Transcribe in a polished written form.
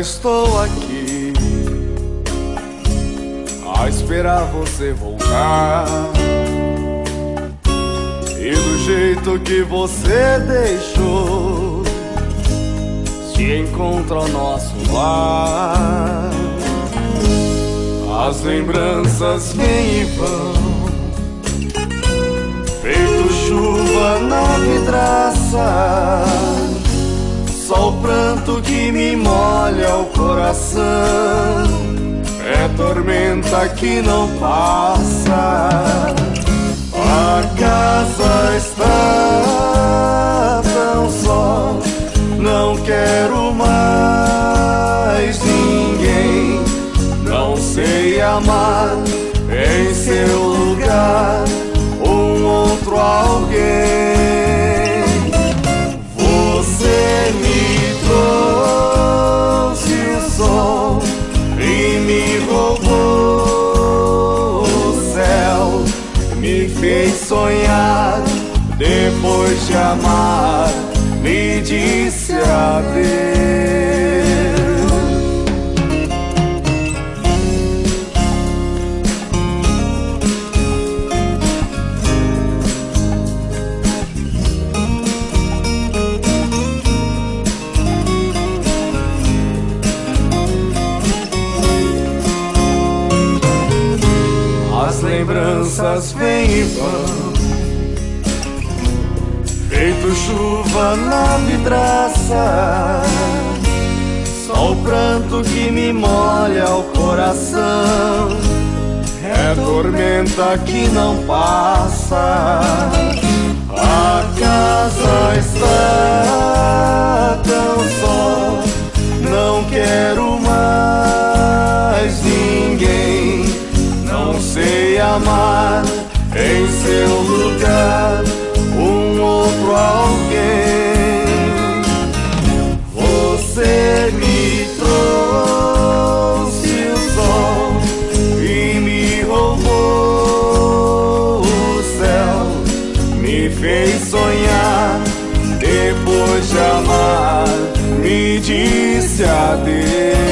estou aqui a esperar você voltar. E do jeito que você deixou, se encontra o nosso lar. As lembranças vêm e vão, feito chuva na vidraça. Só o pranto que me molha o coração, é tormenta que não passa. A casa está tão só, não quero mais ninguém. Não sei amar em seu lugar um outro alguém. Você me trouxe o sol e me roubou o céu, me fez sonhar, depois de amar, me disse adeus. As lembranças vêm e vão, feito chuva na vidraça. Só o pranto que me molha o coração, é tormenta que não passa. A casa está tão só, não quero mais ninguém. Não sei amar em seu lugar um outro alguém. Você me trouxe o sol e me roubou o céu, me fez sonhar, depois de amar, me disse adeus.